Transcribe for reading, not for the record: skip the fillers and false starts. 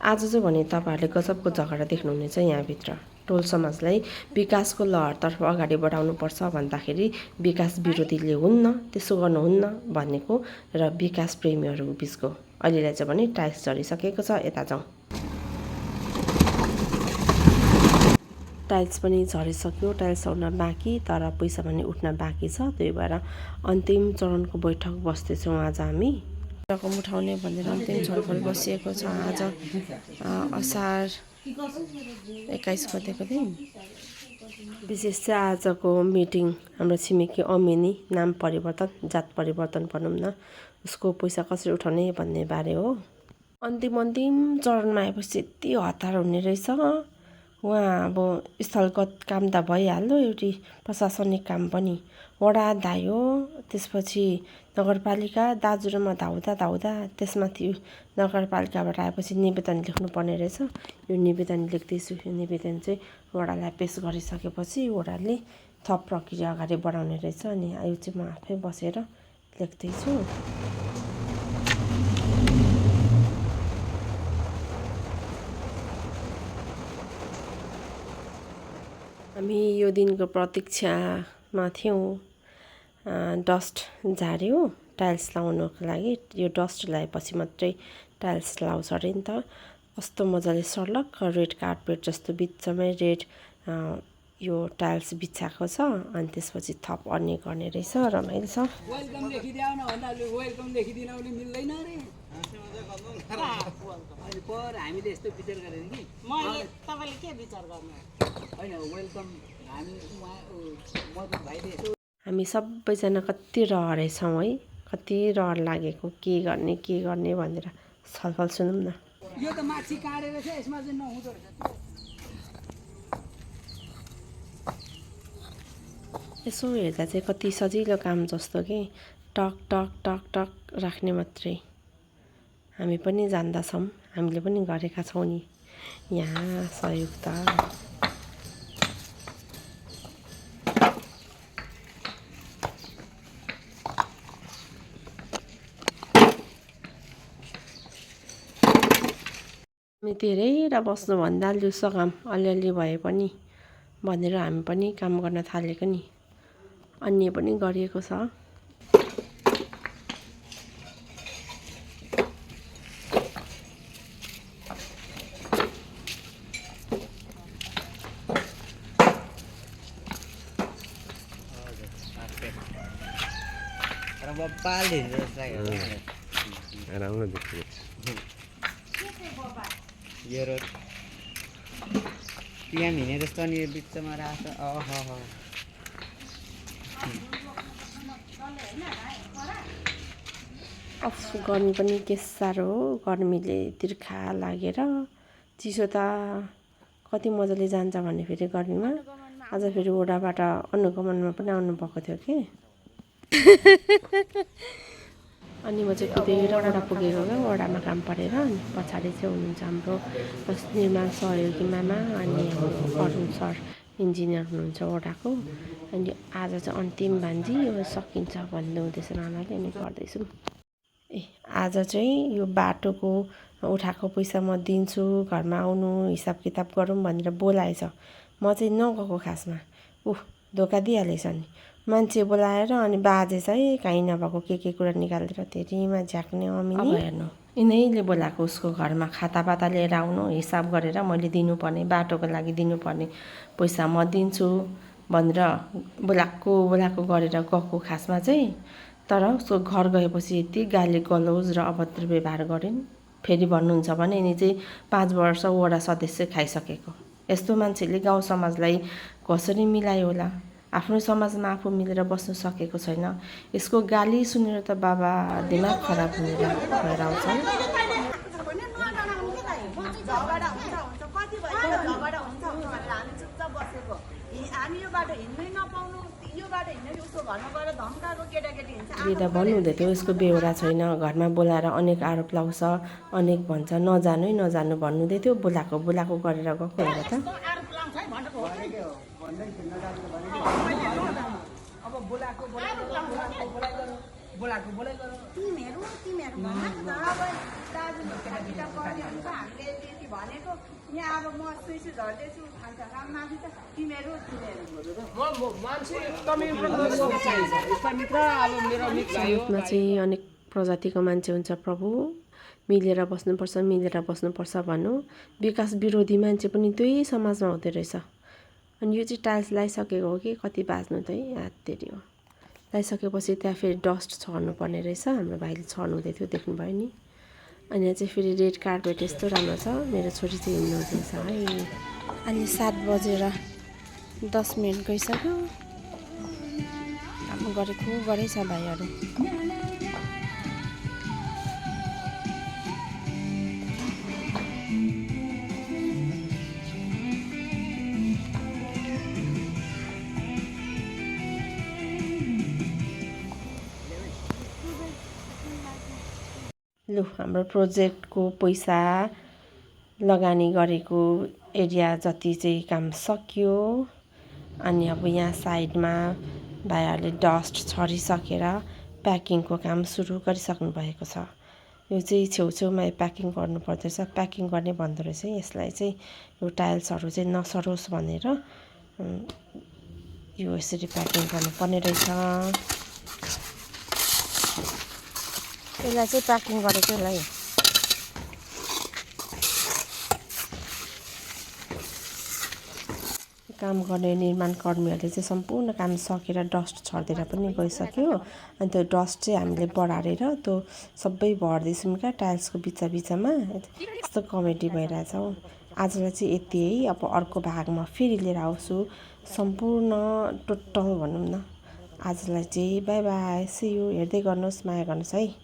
आज चाहिँ भने तपाईहरुले गजबको झगडा देख्नुहुनेछ यहाँभित्र। टोल समाजलाई विकासको लहरतर्फ अगाडि बढाउनुपर्छ भन्दाखेरि विकास विरोधीले हुन्न, त्यसो गर्नुहुन्न भनेको र विकास प्रेमीहरू बीचको अहिलेलाई चाहिँ भने टाइल्स झरिसकेको छ। यता जाउँ। टाइल्स पनि झरिसक्यो, टाइल्स आउन बाँकी, तर पैसा पनि उठ्न बाँकी छ। त्यही भएर अन्तिम चरणको बैठक बस्दैछौँ आज हामी। रकम उठाउने भनेर अन्तिम छलफल बसिएको छ। आज असार 21 गतेको दिन। विशेष चाहिँ आजको मिटिङ हाम्रो छिमेकी अमिनी नाम परिवर्तन, जात परिवर्तन भनौँ न, उसको पैसा कसरी उठाउने भन्ने बारे हो। अन्तिम चरणमा आएपछि यति हतार हुने रहेछ। उहाँ अब स्थलगत काम त भइहाल्यो, एउटी प्रशासनिक काम पनि वडा धायो, त्यसपछि नगरपालिका, दाजु र म धाउँदा त्यसमाथि नगरपालिकाबाट आएपछि निवेदन लेख्नुपर्ने रहेछ। यो निवेदन लेख्दैछु। यो निवेदन चाहिँ वडालाई पेश गरिसकेपछि वडाले थप प्रक्रिया अगाडि बढाउने रहेछ। अनि यो चाहिँ म आफै बसेर लेख्दैछु। हामी यो दिनको प्रतीक्षामा थियौँ। डस्ट झार्यो टाइल्स लाउनको लागि। यो डस्ट लगाएपछि मात्रै टाइल्स लाउँछ अरे नि त। कस्तो मजाले सर्लक्क रेड कार्पेट जस्तो बिचमै रेड यो टाइल्स बिछाएको छ। अनि त्यसपछि थप अन्य गर्ने रहेछ। रमाइलो छ। वेलकम लेखिदिउन भन्दा वेलकम लेखिदिन भने मिल्दैन रे। अनि पर हामीले यस्तो विचार गरेन कि मैले तपाईले के विचार गर्नु हैन। वेलकम हामी मधु भाइले हामी सबैजना कति रहरै छौँ है। कति रहर लागेको के गर्ने भनेर छलफल सुनौँ न। यो त माछी काटेर चाहिँ यसमा चाहिँ नहुँदो रहेछ। यसो हेर्दा चाहिँ कति सजिलो काम जस्तो कि टक टक टक टक राख्ने मात्रै। हामी पनि जान्दछौँ, हामीले पनि गरेका छौँ नि यहाँ सहयोग त। हामी धेरै र बस्नुभन्दा लुसो काम अलिअलि भए पनि भनेर हामी पनि काम गर्न थालेको नि। अन्य पनि गरिएको छ। राम्रो देखियो यो रोड यहाँ हिँडेर जस्तो अनि यो बिचमा राख्छ। गर्मी पनि के साह्रो हो। गर्मीले तिर्खा लागेर चिसो त कति मजाले जान्छ भने फेरि गर्मीमा। आज फेरि वडाबाट अनुगमनमा पनि आउनुभएको थियो कि। अनि म चाहिँ कुदेर वडा पुगेको क्या। वडामा काम परेर अनि पछाडि चाहिँ हुनुहुन्छ हाम्रो निर्माण सहयोगी मामा अनि हाम्रो अरुण सर इन्जिनियर हुनुहुन्छ वडाको। अनि आज चाहिँ अन्तिम भान्जी यो सकिन्छ भन्दै हुँदैछ मामाले। अनि गर्दैछु। आज चाहिँ यो बाटोको उठाएको पैसा म दिन्छु, घरमा आउनु हिसाब किताब गरौँ भनेर बोलाएछ। म चाहिँ नगएको खासमा। धोका दिइहालेछ नि। मान्छे बोलाएर अनि बाजे चाहिँ कहीँ नभएको के कुरा निकालेर तेरीमा झ्याक्ने अमिनी। हेर्नु यिनैले बोलाएको उसको घरमा खाता लिएर आउनु, हिसाब गरेर मैले दिनुपर्ने बाटोको लागि दिनुपर्ने पैसा म दिन्छु भनेर बोलाएको गरेर गएको खासमा चाहिँ। तर उसको घर गएपछि यति गाली गलौज र अभद्र व्यवहार गरिन्। फेरि भन्नुहुन्छ भने यिनी चाहिँ 5 वर्ष वडा सदस्य खाइसकेको। यस्तो मान्छेले गाउँ समाजलाई कसरी मिलायो होला। आफ्नो समाजमा आफू मिलेर बस्न सकेको छैन। यसको गाली सुनेर त बाबा दिमाग खराब हुने भएर आउँछ। भन्नु हुँदै थियो यसको बेहोरा छैन, घरमा बोलाएर अनेक आरोप लगाउँछ, अनेक भन्छ, नजानु भन्नुहुँदै थियो। बोलाएको गरेर गएको हेर त। भनेको यहाँ अब म सुइसु झर्दैछु भन्छ माथि त तिमीहरू तिमीहरू सङ्गतमा चाहिँ अनेक प्रजातिको मान्छे हुन्छ प्रभु मिलेर बस्नुपर्छ भनौँ विकास विरोधी मान्छे पनि त्यही समाजमा हुँदो रहेछ अनि यो चाहिँ टाइल्स लगाइसकेको हो कि कति बाँच्नु त है हाततेरी हो लगाइसकेपछि त्यहाँ फेरि डस्ट छर्नु पर्ने रहेछ हाम्रो भाइले छर्नु हुँदै थियो देख्नुभयो नि अनि यहाँ चाहिँ फेरि रेड कार्पेट यस्तो राम्रो छ मेरो छोरी चाहिँ हिँड्नु हुँदैछ है अहिले 7:10 गइसक्यो काम गरेछ भाइहरू लु हाम्रो प्रोजेक्टको पैसा लगानी गरेको एरिया जति चाहिँ काम सकियो अनि अब यहाँ साइडमा भाइहरूले डस्ट छरिसकेर प्याकिङको काम सुरु गरिसक्नु भएको छ यो चाहिँ छेउछेउमा प्याकिङ गर्नुपर्दो रहेछ प्याकिङ गर्ने भन्दो रहेछ यसलाई चाहिँ यो टाइल्सहरू चाहिँ नसरोस् भनेर यो यसरी प्याकिङ गर्नुपर्ने रहेछ यसलाई चाहिँ प्याकिङ गरेको यसलाई काम गर्ने निर्माण कर्मीहरूले चाहिँ सम्पूर्ण काम सकेर डस्ट छर्देर पनि गइसक्यो अनि त्यो डस्ट चाहिँ हामीले बढारेर त्यो सबै भर्दैछौँ क्या टाइल्सको बिचमा यस्तो कमेडी भइरहेछ हौ आजलाई चाहिँ यति है अब अर्को भागमा फेरि लिएर आउँछु सम्पूर्ण टोटल भनौँ न आजलाई चाहिँ बाई बाई सी यू हेर्दै गर्नुहोस् माया गर्नुहोस् है